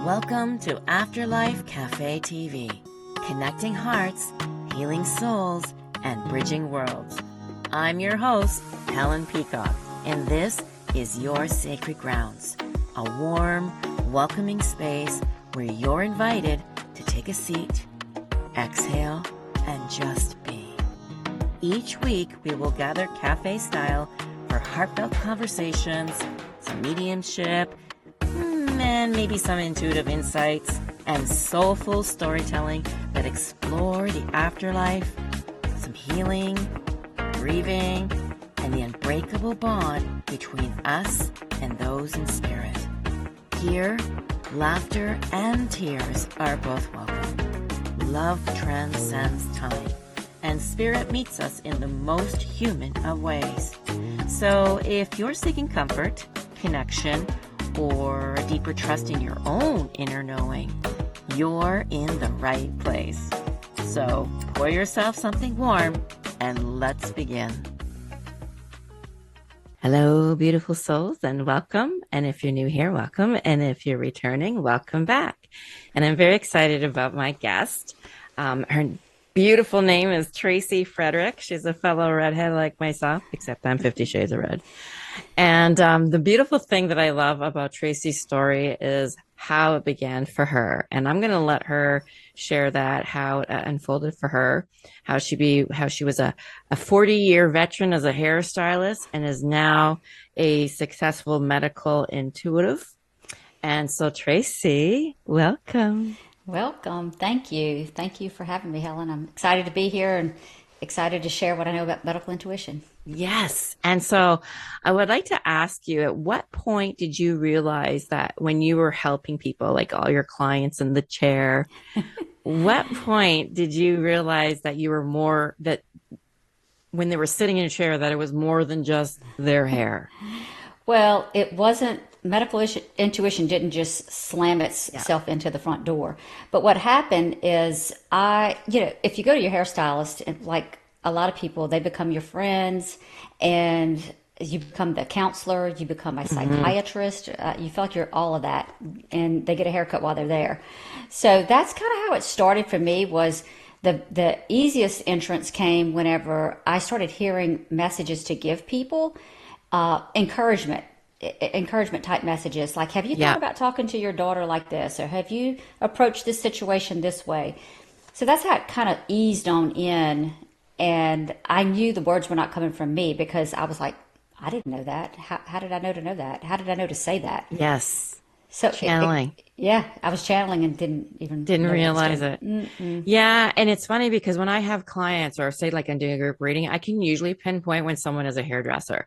Welcome to Afterlife Café TV, connecting hearts, healing souls, and bridging worlds. I'm your host, Helen Peacock, and this is your sacred grounds, a warm, welcoming space where you're invited to take a seat, exhale, and just be. Each week, we will gather cafe style for heartfelt conversations, some mediumship, and maybe some intuitive insights and soulful storytelling that explore the afterlife, some healing, grieving, and the unbreakable bond between us and those in spirit. Here, laughter and tears are both welcome. Love transcends time, and spirit meets us in the most human of ways. So if you're seeking comfort, connection, or a deeper trust in your own inner knowing, you're in the right place. So pour yourself something warm and let's begin. Hello, beautiful souls, and welcome. And if you're new here, welcome. And if you're returning, welcome back. And I'm very excited about my guest. Her beautiful name is Tracy Frederick. She's a fellow redhead like myself, except I'm 50 Shades of Red. And the beautiful thing that I love about Tracy's story is how it began for her. And I'm going to let her share that, how it unfolded for her, how she was a 40-year veteran as a hairstylist and is now a successful medical intuitive. And so, Tracy, welcome. Welcome. Thank you. Thank you for having me, Helen. I'm excited to be here and excited to share what I know about medical intuition. Yes. And so I would like to ask you, at what point did you realize that when you were helping people, like all your clients in the chair, what point did you realize that you were more, that when they were sitting in a chair, that it was more than just their hair? Well, it wasn't, medical intuition didn't just slam itself into the front door. But what happened is if you go to your hairstylist, like a lot of people, they become your friends and you become the counselor, you become a psychiatrist, you feel like you're all of that, and they get a haircut while they're there. So that's kind of how it started for me. Was the easiest entrance came whenever I started hearing messages to give people encouragement type messages, like, have you thought about talking to your daughter like this, or have you approached this situation this way? So that's how it kind of eased on in. And I knew the words were not coming from me because I was like, I didn't know that. How did I know to know that? How did I know to say that? Yes. So channeling. I was channeling and didn't realize it. Yeah. And it's funny because when I have clients, or say like I'm doing a group reading, I can usually pinpoint when someone is a hairdresser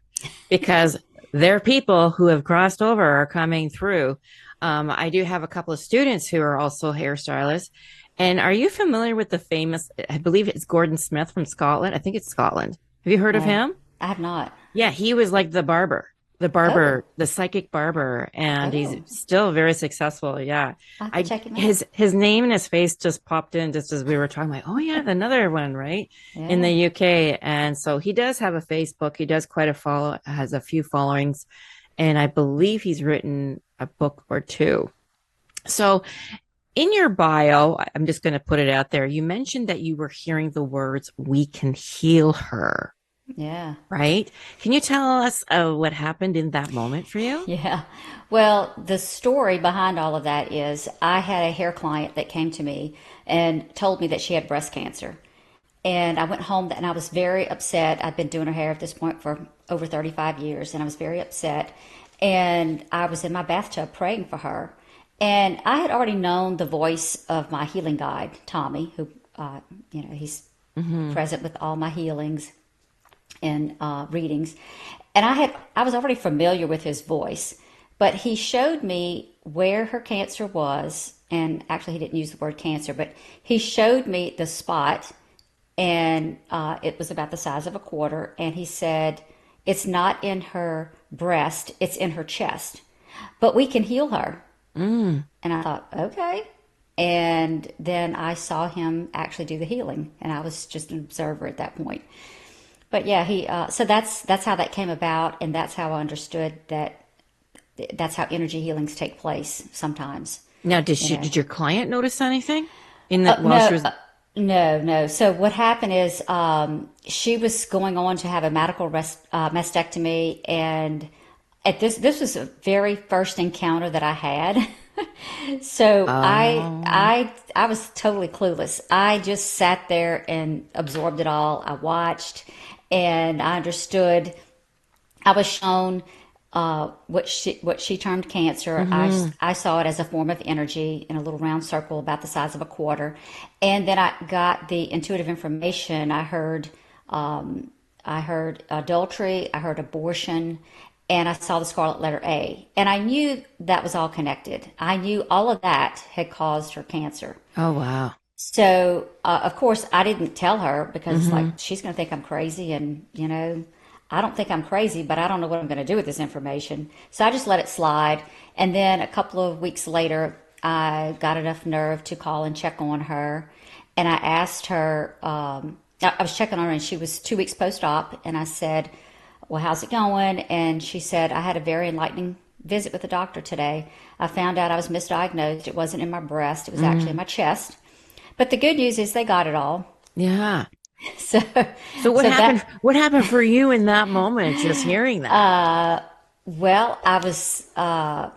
because they're people who have crossed over or coming through. I do have a couple of students who are also hairstylists. And are you familiar with the famous, I believe it's Gordon Smith from Scotland? I think it's Scotland. Have you heard of him? I have not. Yeah, he was like the psychic barber, and he's still very successful. Yeah. I'll have to check him out. His name and his face just popped in just as we were talking, like, oh yeah, another one, right? Yeah. In the UK. And so he does have a Facebook. He does has a few followings, and I believe he's written a book or two. So in your bio, I'm just going to put it out there. You mentioned that you were hearing the words, "We can heal her." Yeah. Right? Can you tell us what happened in that moment for you? Yeah. Well, the story behind all of that is I had a hair client that came to me and told me that she had breast cancer. And I went home and I was very upset. I'd been doing her hair at this point for over 35 years, and I was very upset. And I was in my bathtub praying for her. And I had already known the voice of my healing guide, Tommy, who, he's present with all my healings and readings. And I was already familiar with his voice, but he showed me where her cancer was. And actually, he didn't use the word cancer, but he showed me the spot, and it was about the size of a quarter. And he said, it's not in her breast, it's in her chest, but we can heal her. And I thought, okay. And then I saw him actually do the healing, and I was just an observer at that point. But yeah, so that's how that came about, and that's how I understood that that's how energy healings take place sometimes. Now, you know. did your client notice anything in that while No, she was? no, no. So what happened is she was going on to have a mastectomy, and at this was the very first encounter that I had. So Oh, I was totally clueless. I just sat there and absorbed it all. I watched, and I understood. I was shown what she termed cancer. mm-hmm. I saw it as a form of energy in a little round circle about the size of a quarter, and then I got the intuitive information. I heard adultery, I heard abortion, and I saw the scarlet letter A, and I knew that was all connected. I knew all of that had caused her cancer. Oh, wow. So, of course, I didn't tell her because, like, Mm-hmm. she's going to think I'm crazy. And, I don't think I'm crazy, but I don't know what I'm going to do with this information. So I just let it slide. And then a couple of weeks later, I got enough nerve to call and check on her. And I asked her, I was checking on her, and she was 2 weeks post op. And I said, well, how's it going? And she said, I had a very enlightening visit with the doctor today. I found out I was misdiagnosed. It wasn't in my breast, it was actually in Mm, my chest. But the good news is they got it all. yeah. So, So what so happened? that, What happened for you in that moment? Just hearing that. well, I was, I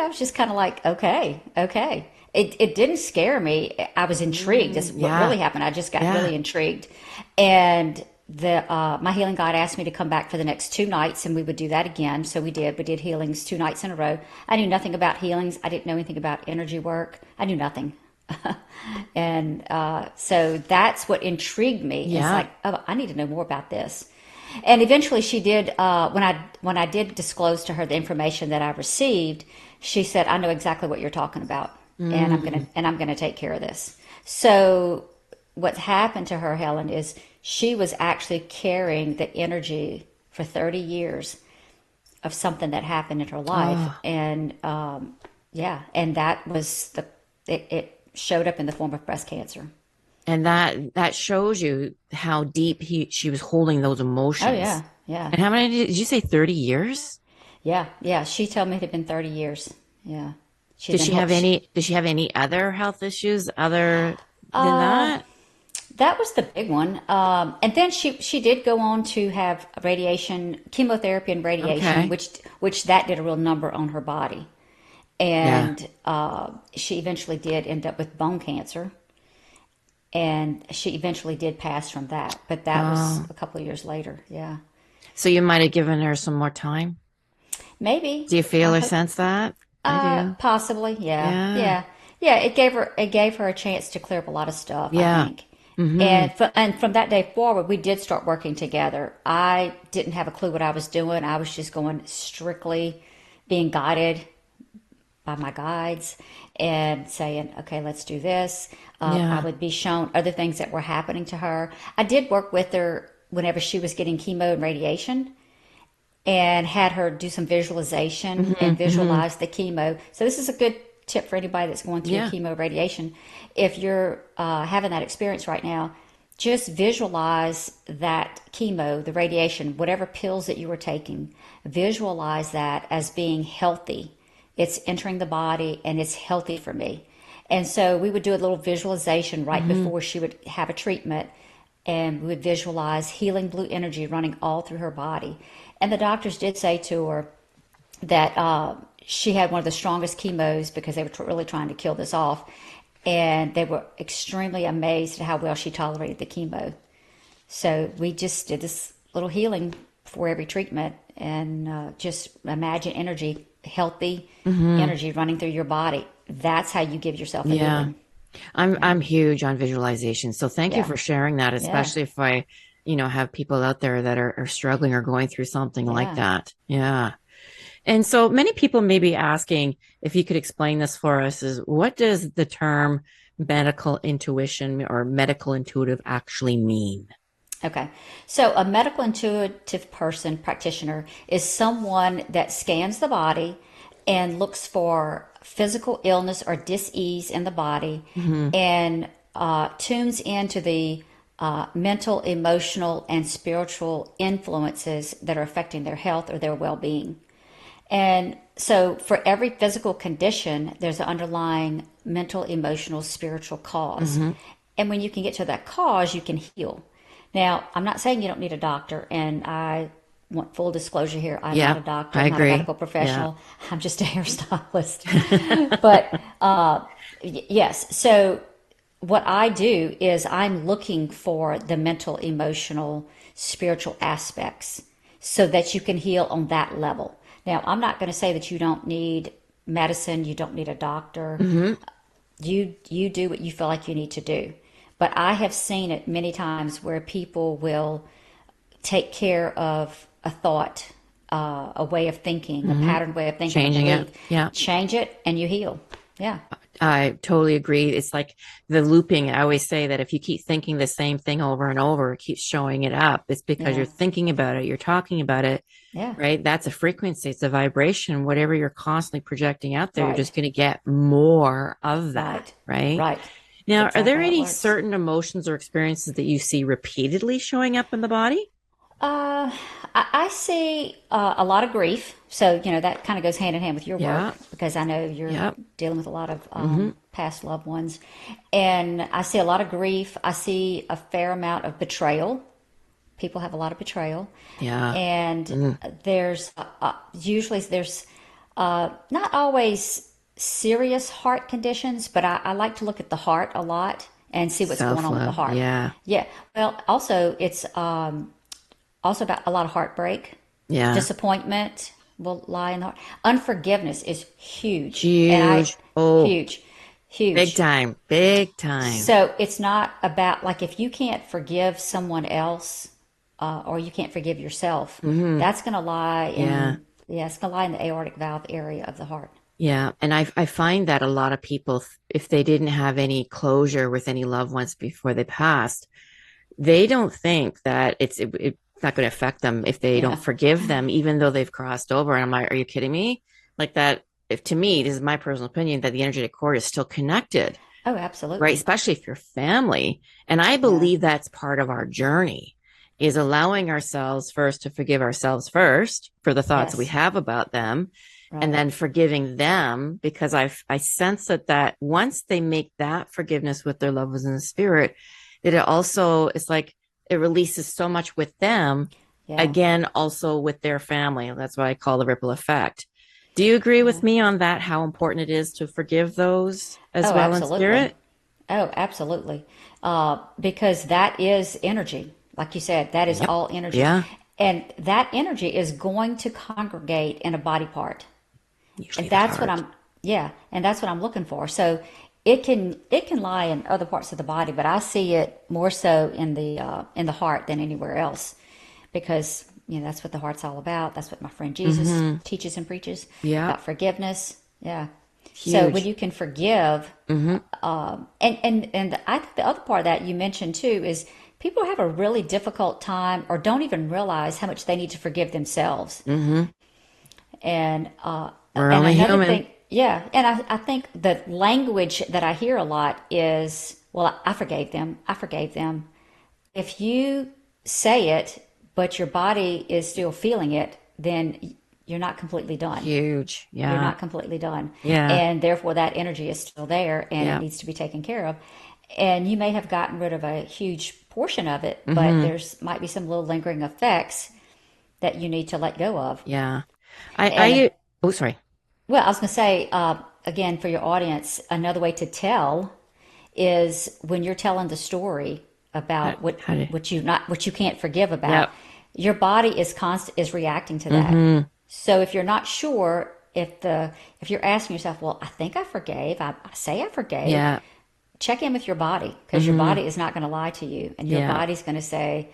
was just kind of like, okay, okay. It didn't scare me. I was intrigued. That's what Yeah. really happened. I just got Yeah. really intrigued. And my healing guide asked me to come back for the next 2 nights, and we would do that again. So we did. We did healings 2 nights in a row. I knew nothing about healings. I didn't know anything about energy work. I knew nothing. And so that's what intrigued me. It's Yeah. like, oh, I need to know more about this. And eventually, she did. When I did disclose to her the information that I received, she said, "I know exactly what you're talking about, and Mm. I'm gonna take care of this." So, what happened to her, Helen, is she was actually carrying the energy for 30 years of something that happened in her life, Oh, and yeah, and that was it showed up in the form of breast cancer. and that shows you how deep she was holding those Oh emotions. yeah, yeah, And how many did you say? 30 years? yeah, yeah. She told me it had been 30 years. Yeah, she'd been Did she have any other health issues other than that? that was the big one. And then she did go on to have radiation, chemotherapy, and radiation, Okay. which that did a real number on her body. Yeah. And she eventually did end up with bone cancer, and she eventually did pass from that. But that was Oh, a couple of years later. Yeah, so you might have given her some more time. maybe. Do you I feel or hope. sense that? I do. Possibly. Yeah, Yeah. yeah, yeah. It gave her a chance to clear up a lot of stuff, I Yeah. think. Mm-hmm. And from that day forward, we did start working together. I didn't have a clue what I was doing. I was just going strictly being guided by my guides and saying, okay, let's do this. I Yeah. would be shown other things that were happening to her. I did work with her whenever she was getting chemo and radiation, and had her do some visualization Mm-hmm. and Mm-hmm. visualize the chemo. So this is a good tip for anybody that's going through Yeah. chemo radiation. If you're having that experience right now, just visualize that chemo, the radiation, whatever pills that you were taking, visualize that as being healthy. It's entering the body and it's healthy for me. And so we would do a little visualization right Mm-hmm. before she would have a treatment, and we would visualize healing blue energy running all through her body. And the doctors did say to her that she had one of the strongest chemos because they were really trying to kill this off. And they were extremely amazed at how well she tolerated the chemo. So we just did this little healing for every treatment, and just imagine energy, healthy Mm-hmm. energy running through your body. That's how you give yourself a Yeah. healing. Yeah, I'm huge on visualization. So thank you yeah, for sharing that, yeah, especially if I, have people out there that are struggling or going through something like yeah. that. Yeah. And so many people may be asking if you could explain this for us is what does the term medical intuition or medical intuitive actually mean? Okay. So a medical intuitive person, practitioner, is someone that scans the body and looks for physical illness or dis-ease in the body, Hmm. and tunes into the mental, emotional, and spiritual influences that are affecting their health or their well-being. And so for every physical condition, there's an underlying mental, emotional, spiritual cause. And when you can get to that cause, you can heal. Now, I'm not saying you don't need a doctor, and I want full disclosure here. I'm not a doctor, I I'm not a agree. medical professional. I'm just a hairstylist. But yes, so what I do is I'm looking for the mental, emotional, spiritual aspects so that you can heal on that level. Now, I'm not going to say that you don't need medicine, you don't need a doctor. You do what you feel like you need to do. But I have seen it many times where people will take care of a thought, a way of thinking, a patterned way of thinking, Changing a it. belief. Yeah. Change it and you heal. Yeah. I totally agree. It's like the looping. I always say that if you keep thinking the same thing over and over, it keeps showing it up. It's because Yeah. you're thinking about it, you're talking about it, Yeah. right? That's a frequency, it's a vibration. Whatever you're constantly projecting out there, you're Right. just going to get more of that, Right. right? Right. That's Now, are there exactly how it any works. certain emotions or experiences that you see repeatedly showing up in the body? Uh, I see a lot of grief. So, that kind of goes hand in hand with your Yeah. work because I know you're Yep. dealing with a lot of Hmm. past loved ones. And I see a lot of grief. I see a fair amount of betrayal. People have a lot of betrayal. Yeah. And Mm. there's usually there's not always serious heart conditions, but I like to look at the heart a lot and see what's going on with the Self-love. heart. Yeah. Yeah. Well, also it's also about a lot of heartbreak, Yeah. disappointment will lie in the heart. Unforgiveness is huge, and Huge. Oh, huge, big huge. time. Big time. So it's not about like if you can't forgive someone else, or you can't forgive yourself, Hmm. that's going to lie Yeah. in it's going to lie in the aortic valve area of the heart. Yeah. And I find that a lot of people, if they didn't have any closure with any loved ones before they passed, they don't think that it's not going to affect them if they don't Yeah. forgive them, even though they've crossed over. And I'm like, are you kidding me? Like that, if to me, this is my personal opinion, that the energetic cord is still connected, Oh, right? absolutely. Especially if you're family. And I Yeah. believe that's part of our journey is allowing ourselves first to forgive ourselves first for the thoughts we Yes. have about them and Right. then forgiving them because I sense that once they make that forgiveness with their loved ones in the spirit, that it also it's like it releases so much with them Yeah. again also with their family. That's what I call the ripple effect. Do you agree Yeah. with me on that, how important it is to forgive those as Oh, well in absolutely. spirit? Oh, absolutely. Because that is energy. Like you said, that is Yep. all energy. Yeah. And that energy is going to congregate in a body part. And Usually the that's what heart. I'm looking for. So it can lie in other parts of the body, but I see it more so in the heart than anywhere else. Because, that's what the heart's all about. That's what my friend Jesus Mm-hmm. teaches and preaches Yeah. about forgiveness. Yeah. So when Huge. you can forgive, Mm-hmm. and I think the other part of that you mentioned too is people have a really difficult time or don't even realize how much they need to forgive themselves. Mm-hmm. And We're and only another human. thing, yeah, and I think the language that I hear a lot is, well, I forgave them. I forgave them. If you say it, but your body is still feeling it, then you're not completely done. Huge. You're Yeah. not completely done. Yeah. And therefore, that energy is still there and it Yeah. needs to be taken care of. And you may have gotten rid of a huge portion of it, but Mm-hmm. there's might be some little lingering effects that you need to let go of. Yeah. And Oh, sorry. well, I was going to say, again, for your audience, another way to tell is when you're telling the story How, about what how did, what you not what you can't forgive about, yep. your body is reacting to that. Mm-hmm. So if you're not sure if you're asking yourself, well, I think I forgave, I say I forgave, Yeah. check in with your body because your Mm-hmm. body is not going to lie to you, and your Yeah. body's going to say,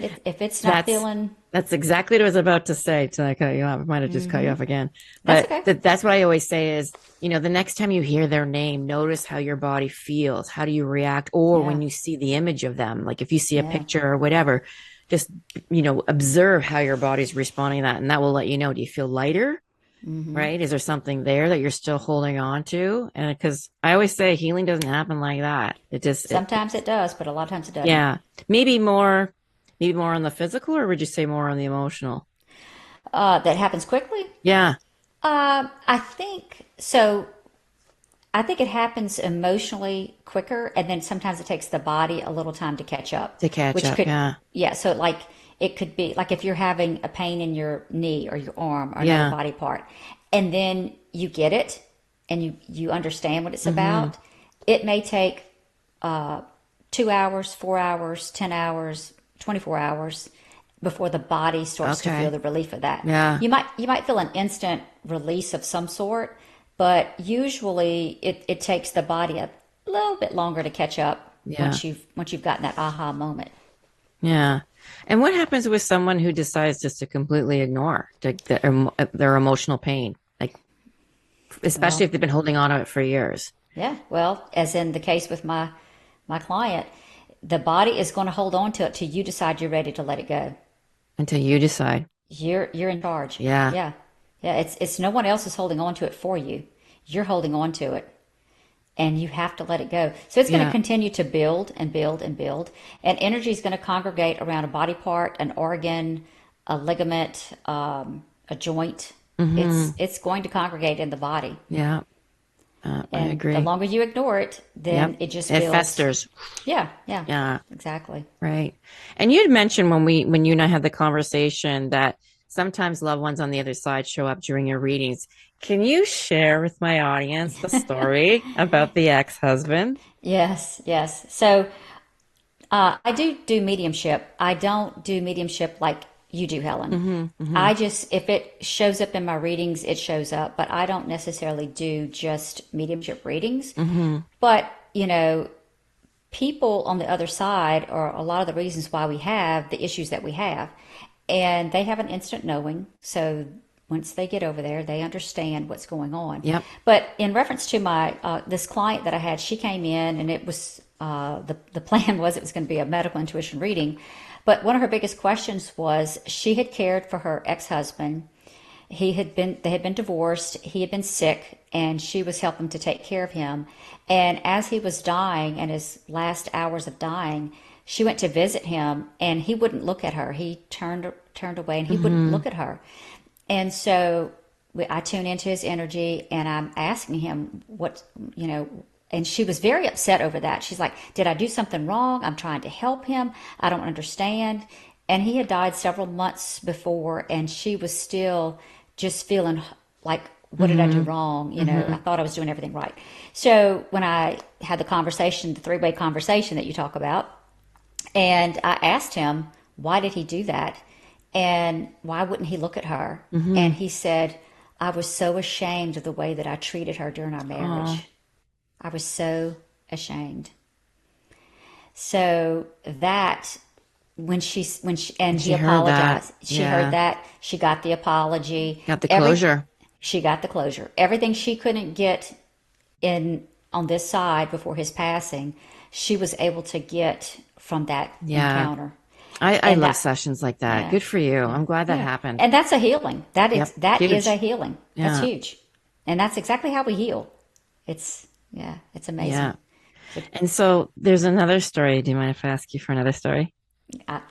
if it's not That's feeling, that's exactly what I was about to say. To I cut you off. I might have just cut you off again. that's But okay. that's what I always say is, the next time you hear their name, notice how your body feels. How do you react? Or Yeah, when you see the image of them, like if you see a yeah. picture or whatever, just, observe how your body's responding to that. And that will let you know, do you feel lighter? Right? Is there something there that you're still holding on to? And because I always say healing doesn't happen like that. Sometimes it does, but a lot of times it doesn't. Yeah, maybe more on the physical, or would you say more on the emotional? That happens quickly. Yeah, I think so. I think it happens emotionally quicker, and then sometimes it takes the body a little time to catch up, to catch which up. could, Yeah, yeah. So like it could be like if you're having a pain in your knee or your arm or another yeah. body part, and then you get it and you understand what it's Mm-hmm. about. It may take 2 hours, 4 hours, 10 hours, 24 hours before the body starts to feel Okay. the relief of that. Yeah. You might feel an instant release of some sort, but usually it takes the body a little bit longer to catch up Yeah. once you've gotten that aha moment. Yeah. And what happens with someone who decides just to completely ignore their emotional pain? Like, especially Well, if they've been holding on to it for years yeah, well, as in the case with my client, the body is going to hold on to it till you decide you're ready to let it go. until you decide. You're in charge. Yeah. Yeah. Yeah, it's no one else is holding on to it for you. You're holding on to it and you have to let it go. So it's going to Yeah. continue to build and build and build, and energy is going to congregate around a body part, an organ, a ligament, a joint. Mm-hmm. It's going to congregate in the body, Yeah. I and the agree. longer you ignore it, Yep. then it just It builds. festers. Yeah, yeah, Yeah. exactly. Right. And you had mentioned when you and I had the conversation that sometimes loved ones on the other side show up during your readings. Can you share with my audience the story about the ex-husband? Yes, yes. So I do mediumship. I don't do mediumship like you do, Helen. Mm-hmm. Mm-hmm. I just, if it shows up in my readings, it shows up, but I don't necessarily do just mediumship readings. Mm-hmm. But, people on the other side are a lot of the reasons why we have the issues that we have. And they have an instant knowing. So once they get over there, they understand what's going on. Yep. But in reference to my this client that I had, she came in and it was the plan was it was going to be a medical intuition reading. But one of her biggest questions was she had cared for her ex-husband. They had been divorced, he had been sick, and she was helping to take care of him. And as he was dying and his last hours of dying, she went to visit him and he wouldn't look at her. He turned away and he wouldn't Mm-hmm. look at her. And so I tune into his energy and I'm asking him and she was very upset over that. She's like, "Did I do something wrong? I'm trying to help him. I don't understand." And he had died several months before, and she was still just feeling like, "What did I do Mm-hmm. wrong? I Mm-hmm. thought I was doing everything right." So when I had the conversation, the three-way conversation that you talk about, and I asked him, why did he do that? And why wouldn't he look at her? Mm-hmm. And he said, "I was so ashamed of the way that I treated her during our Oh, marriage. I was so ashamed." So that when she and and he she heard that. apologized. She heard Yeah. that. She got the apology. Got the Every closure. She got the closure. Everything she couldn't get in on this side before his passing, she was able to get from that Yeah. encounter. I And love that sessions like that. yeah, Good for you. yeah, I'm glad that yeah. happened. And that's a healing. Yep. That is a Huge. healing. That's Yeah. huge. And that's exactly how we heal. It's yeah, it's amazing. Yeah. So And so there's another story. Do you mind if I ask you for another story?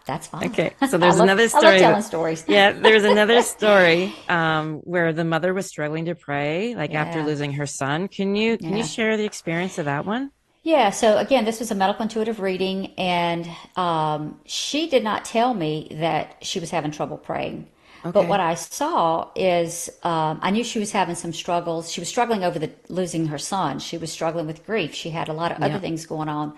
that's fine. Okay. So I there's love another I love story. telling stories. Yeah, there's another story where the mother was struggling to pray, like after Yeah. losing her son. Can you Yeah. share the experience of that one? Yeah, so again, this was a medical intuitive reading, and she did not tell me that she was having trouble praying. But what Okay. I saw is I knew she was having some struggles. She was struggling over the losing her son. She was struggling with grief. She had a lot of other Yeah. things going on,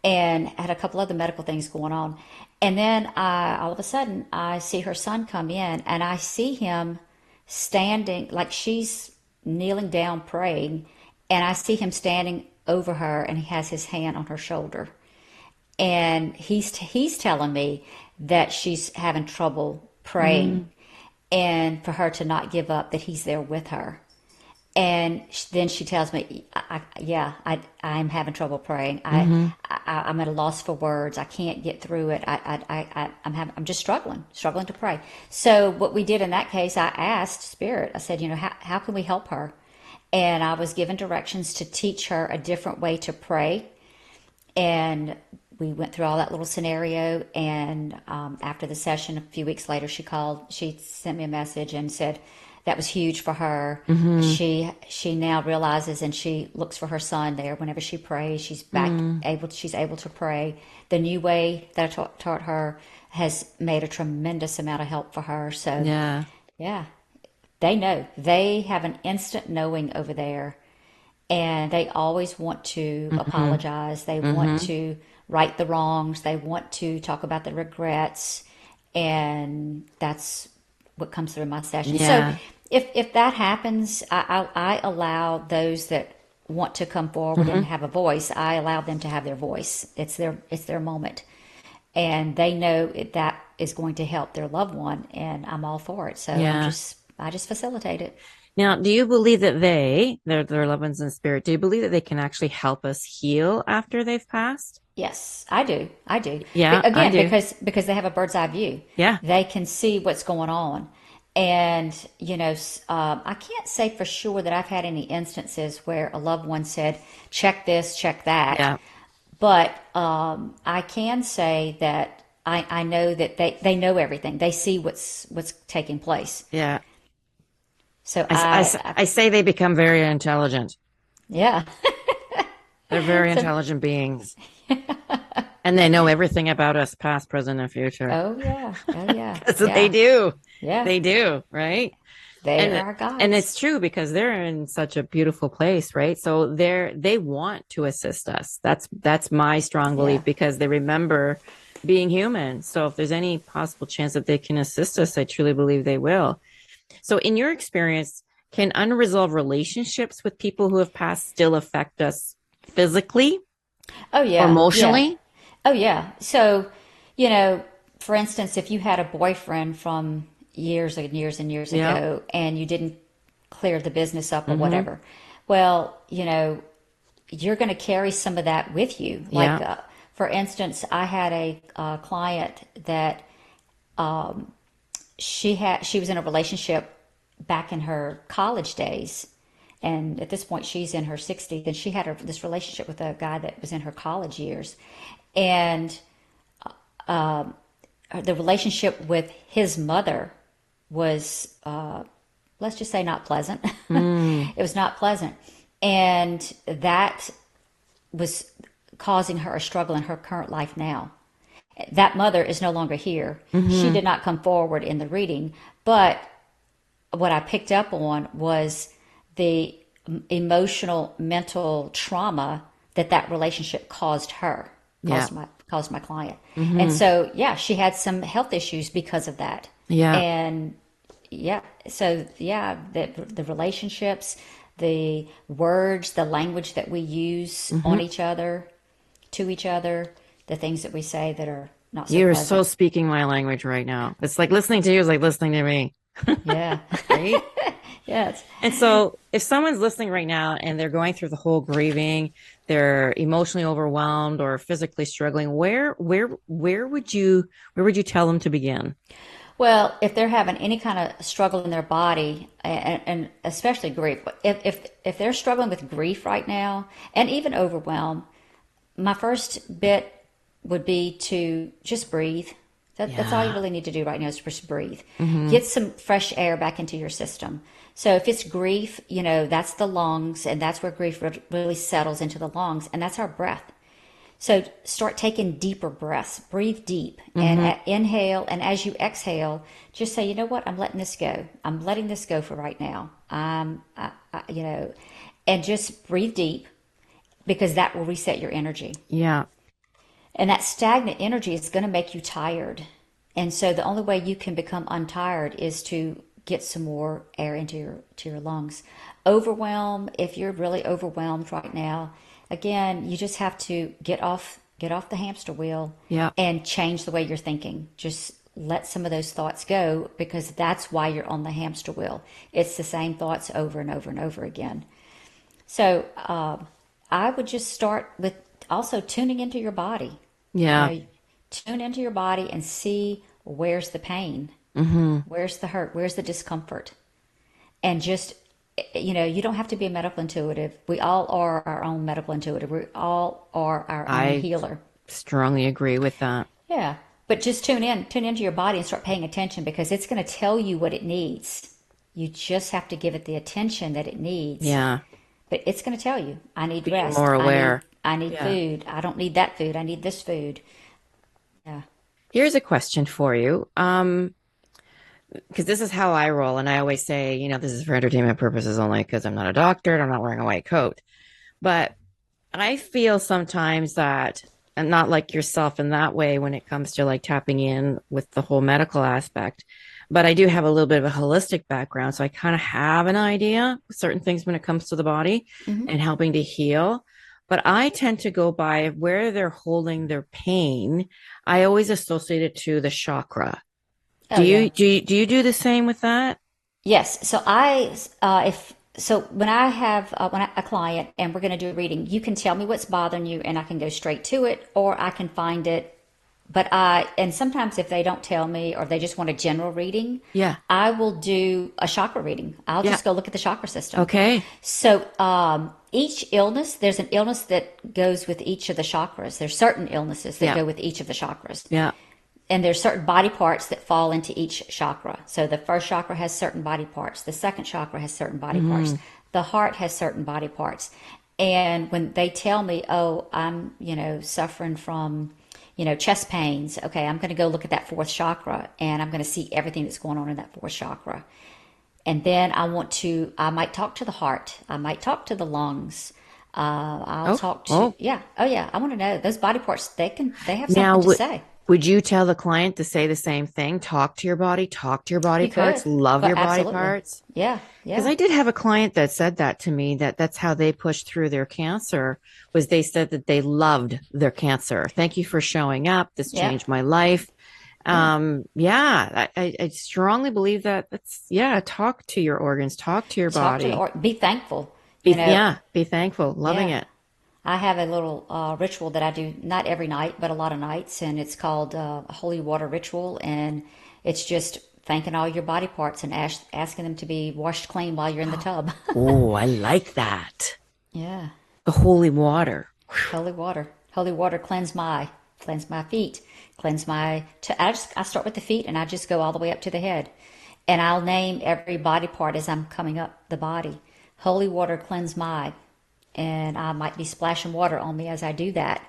and had a couple other medical things going on. And then all of a sudden, I see her son come in, and I see him standing like she's kneeling down praying, and I see him standing over her, and he has his hand on her shoulder, and he's telling me that she's having trouble praying, Mm, and for her to not give up, that he's there with her. And then she tells me, "Yeah, I'm having trouble praying. hmm I'm at a loss for words. I can't get through it. I'm just struggling to pray." So what we did in that case, I asked Spirit. I said, how can we help her? And I was given directions to teach her a different way to pray. And we went through all that little scenario, and after the session, a few weeks later, she sent me a message and said that was huge for her. Mm-hmm. She now realizes, and she looks for her son there whenever she prays. She's able to pray. The new way that I taught her has made a tremendous amount of help for her. So Yeah. yeah, they know. They have an instant knowing over there, and they always want to Mm-hmm. apologize. They want Mm-hmm. to right the wrongs. They want to talk about the regrets, and that's what comes through my session. So Yeah. if that happens, I allow those that want to come forward Mm-hmm. and have a voice. I allow them to have their voice. It's their moment, and they know that is going to help their loved one, and I'm all for it. So Yeah. I just facilitate it. Now, do you believe that their loved ones in spirit, do you believe that they can actually help us heal after they've passed? Yes, I do. I do. Yeah, I Again, do. because they have a bird's eye view. Yeah. They can see what's going on. And, I can't say for sure that I've had any instances where a loved one said, check this, check that. Yeah. But I can say that I know that they know everything. They see what's taking place. Yeah. So I say they become very intelligent. yeah. They're very So, intelligent beings. And they know everything about us, past, present, and future. oh yeah. Oh yeah. That's what they Yeah. do. Yeah. They do, right? They are And our and guides. it's true because they're in such a beautiful place, right? So they want to assist us. That's my strong Yeah. belief because they remember being human. So if there's any possible chance that they can assist us, I truly believe they will. So in your experience, can unresolved relationships with people who have passed still affect us physically Oh or yeah. Yeah. emotionally? Oh, yeah. So, you know, for instance, if you had a boyfriend from years and years and years Yeah. ago and you didn't clear the business up or Mm-hmm. whatever, well, you're going to carry some of that with you. Like, Yeah. for instance, I had a client that she was in a relationship back in her college days. And at this point, she's in her 60s, and she had this relationship with a guy that was in her college years. And the relationship with his mother was, let's just say, not pleasant. Mm. It was not pleasant. And that was causing her a struggle in her current life now. That mother is no longer here. She Mm-hmm. did not come forward in the reading, but what I picked up on was the emotional, mental trauma that relationship caused her, Yeah. caused my client. And Mm-hmm. so, yeah, she had some health issues because of that. Yeah. And yeah, so yeah, the relationships, the words, the language that we use on Mm-hmm. each other, to each other, the things that we say that are not so You're so pleasant. speaking my language right now. It's like listening to you is like listening to me, Yeah. right? Yes. And so if someone's listening right now and they're going through the whole grieving, they're emotionally overwhelmed or physically struggling, where would you tell them to begin? Well, if they're having any kind of struggle in their body, and especially grief, if they're struggling with grief right now, and even overwhelm, my first bit would be to just breathe. That's all you Yeah. really need to do right now is just breathe. Mm-hmm. Get some fresh air back into your system. So if it's grief, that's the lungs, and that's where grief really settles into the lungs, and that's our breath. So start taking deeper breaths. Breathe deep and Mm-hmm. inhale. And as you exhale, just say, you know what? I'm letting this go. I'm letting this go for right now. And just breathe deep because that will reset your energy. Yeah. And that stagnant energy is going to make you tired. And so the only way you can become untired is to get some more air into your lungs. Overwhelm, if you're really overwhelmed right now, again, you just have to get off the hamster wheel Yeah. and change the way you're thinking. Just let some of those thoughts go because that's why you're on the hamster wheel. It's the same thoughts over and over and over again. So I would just start with also tuning into your body. You Yeah. know, tune into your body and see where's the pain, Mm-hmm. where's the hurt, where's the discomfort. And just, you don't have to be a medical intuitive. We all are our own medical intuitive. We all are our own I healer. strongly agree with that. Yeah. But just tune into your body and start paying attention because it's going to tell you what it needs. You just have to give it the attention that it needs. Yeah. But it's going to tell you, I need Being rest. more aware. I need Yeah. food. I don't need that food. I need this food. Yeah. Here's a question for you. Because this is how I roll, and I always say, this is for entertainment purposes only because I'm not a doctor and I'm not wearing a white coat. But I feel sometimes that I'm not like yourself in that way when it comes to like tapping in with the whole medical aspect. But I do have a little bit of a holistic background, so I kind of have an idea of certain things when it comes to the body and helping to heal. But I tend to go by where they're holding their pain. I always associate it to the chakra. Oh, Do yeah. you do the same with that? Yes. So when I have a client and we're going to do a reading, you can tell me what's bothering you and I can go straight to it, or I can find it. And sometimes if they don't tell me or they just want a general reading, Yeah. I will do a chakra reading. I'll just go look at the chakra system. Okay. So each illness, there's an illness that goes with each of the chakras. There's certain illnesses that go with each of the chakras. Yeah. And there's certain body parts that fall into each chakra. So the first chakra has certain body parts. The second chakra has certain body parts. The heart has certain body parts. And when they tell me, oh, I'm, suffering from, chest pains. Okay, I'm going to go look at that fourth chakra and I'm going to see everything that's going on in that fourth chakra. And then I might talk to the heart. I might talk to the lungs. I'll talk to, I want to know those body parts. They have something to say. Would you tell the client to say the same thing? Talk to your body parts, love your body parts. Yeah. Because I did have a client that said that to me, that's how they pushed through their cancer, was they said that they loved their cancer. Thank you for showing up. This changed my life. I strongly believe that talk to your organs, talk to your body. Be thankful. Be thankful. Loving it. I have a little ritual that I do, not every night, but a lot of nights, and it's called a holy water ritual, and it's just thanking all your body parts and asking them to be washed clean while you're in the tub. Oh, I like that. Yeah. The holy water. Holy water. Holy water cleanse my feet, I start with the feet and I just go all the way up to the head. And I'll name every body part as I'm coming up the body. Holy water cleanse my, and I might be splashing water on me as I do that.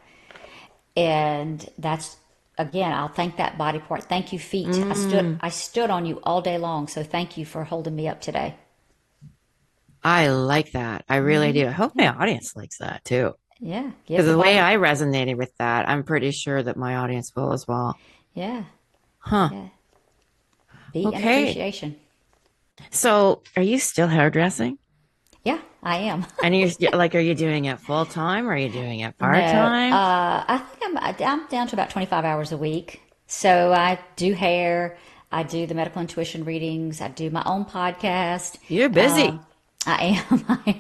And that's, again, I'll thank that body part. Thank you, feet. I stood on you all day long, so thank you for holding me up today. I like that. I really do. I hope my audience likes that too. Yeah. Because the way I resonated with that, I'm pretty sure that my audience will as well. Yeah. Huh. Yeah. Be an appreciation. So are you still hairdressing? Yeah, I am. And are you doing it full time or are you doing it part time? No, I think I'm down to about 25 hours a week. So I do hair, I do the medical intuition readings, I do my own podcast. You're busy. I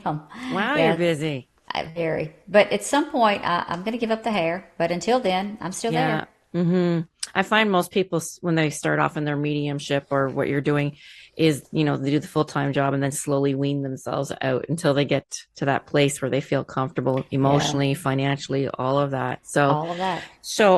am. Wow, you're busy. Very. But at some point, I'm going to give up the hair. But until then, I'm still there. Mm-hmm. I find most people, when they start off in their mediumship or what you're doing, is, they do the full-time job and then slowly wean themselves out until they get to that place where they feel comfortable emotionally, financially, all of that. So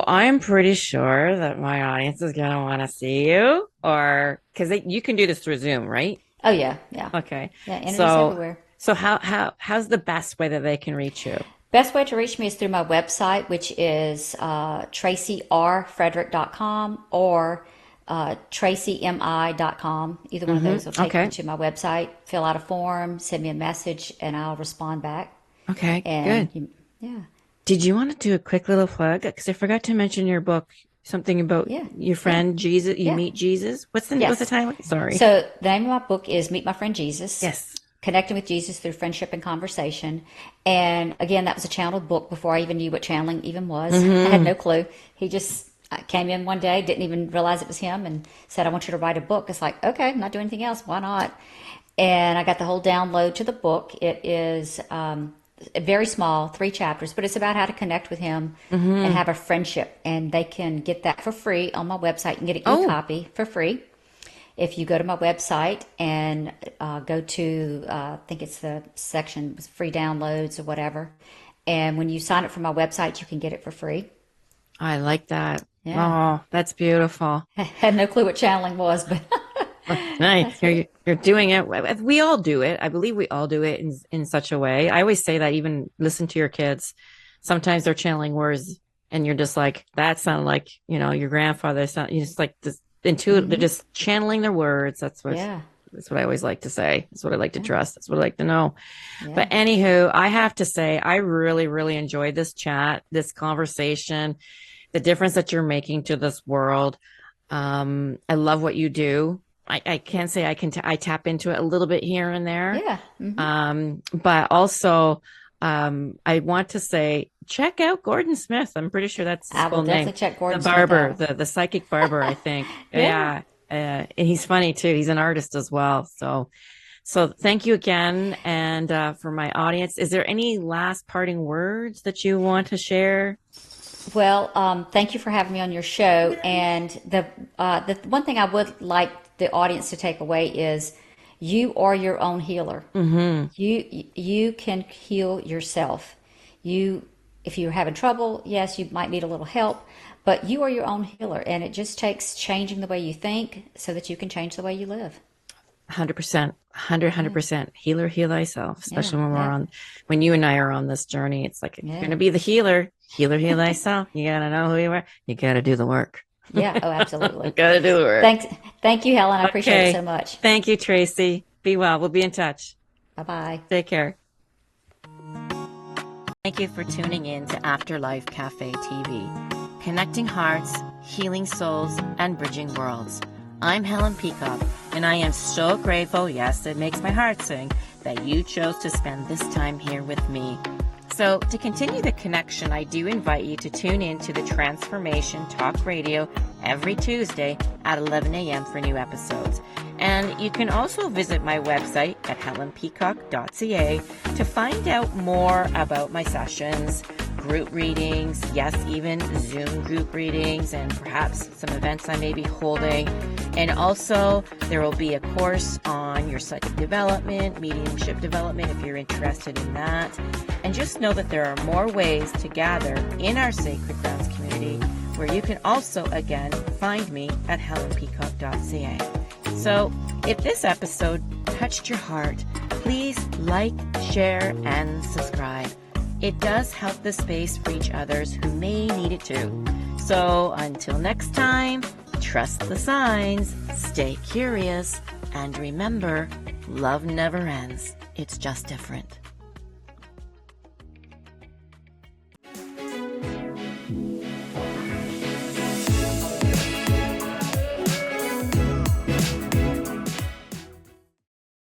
I'm pretty sure that my audience is going to want to see you, or because you can do this through Zoom, right? Oh, yeah. Okay. Yeah, internet's everywhere. So how's the best way that they can reach you? Best way to reach me is through my website, which is tracyrfrederick.com or tracymi.com. Either one of those will take you to my website. Fill out a form, send me a message, and I'll respond back. Okay, good. Yeah. Did you want to do a quick little plug? Because I forgot to mention your book, something about your friend Jesus. You meet Jesus. What's the title? Sorry. So the name of my book is Meet My Friend Jesus. Yes. Connecting with Jesus through friendship and conversation. And again, that was a channeled book before I even knew what channeling even was. I had no clue. He just came in one day, didn't even realize it was him, and said, I want you to write a book. It's like, okay, I'm not doing anything else. Why not? And I got the whole download to the book. It is very small, 3 chapters, but it's about how to connect with him and have a friendship. And they can get that for free on my website and get an e-copy for free. If you go to my website and go to, I think it's the section free downloads or whatever. And when you sign up for my website, you can get it for free. I like that. Yeah. Oh, that's beautiful. I had no clue what channeling was, but Nice. that's what You're doing it. We all do it. I believe we all do it in such a way. I always say that, even listen to your kids. Sometimes they're channeling words and you're just like, that sounded like, your grandfather sound, you just like this intuitive, they're just channeling their words. yeah. That's what I always like to say. That's what I like to Yeah. trust. That's what I like to know. Yeah. But anywho, I have to say, I really, really enjoyed this chat, this conversation, the difference that you're making to this world. I love what you do. I can't say I tap into it a little bit here and there. Yeah. But also, I want to say, check out Gordon Smith. I'm pretty sure that's his I will full name. definitely check Gordon The Smith barber, out. the psychic barber, I think. Yeah. And he's funny too. He's an artist as well. So thank you again. And for my audience, is there any last parting words that you want to share? Well, thank you for having me on your show. And the one thing I would like the audience to take away is you are your own healer. You can heal yourself. If you're having trouble, yes, you might need a little help, but you are your own healer, and it just takes changing the way you think so that you can change the way you live. 100%, 100%. Healer, heal thyself, especially Yeah, yeah, when you and I are on this journey. It's like, if you're going yeah, to be the healer, heal thyself. You got to know who you are. You got to do the work. yeah. Oh, absolutely. Got to do the work. Thank you, Helen. I appreciate it Okay. so much. Thank you, Tracy. Be well. We'll be in touch. Bye bye. Take care. Thank you for tuning in to Afterlife Café TV, connecting hearts, healing souls, and bridging worlds. I'm Helen Peacock, and I am so grateful, yes, it makes my heart sing, that you chose to spend this time here with me. So, to continue the connection, I do invite you to tune in to the Transformation Talk Radio every Tuesday at 11 a.m. for new episodes. And you can also visit my website at helenpeacock.ca to find out more about my sessions, group readings, yes, even Zoom group readings, and perhaps some events I may be holding. And also, there will be a course on your psychic development, mediumship development, if you're interested in that. And just know that there are more ways to gather in our Sacred Grounds community, where you can also, again, find me at helenpeacock.ca. So, if this episode touched your heart, please like, share, and subscribe. It does help the space reach others who may need it too. So, until next time, trust the signs, stay curious, and remember, love never ends. It's just different.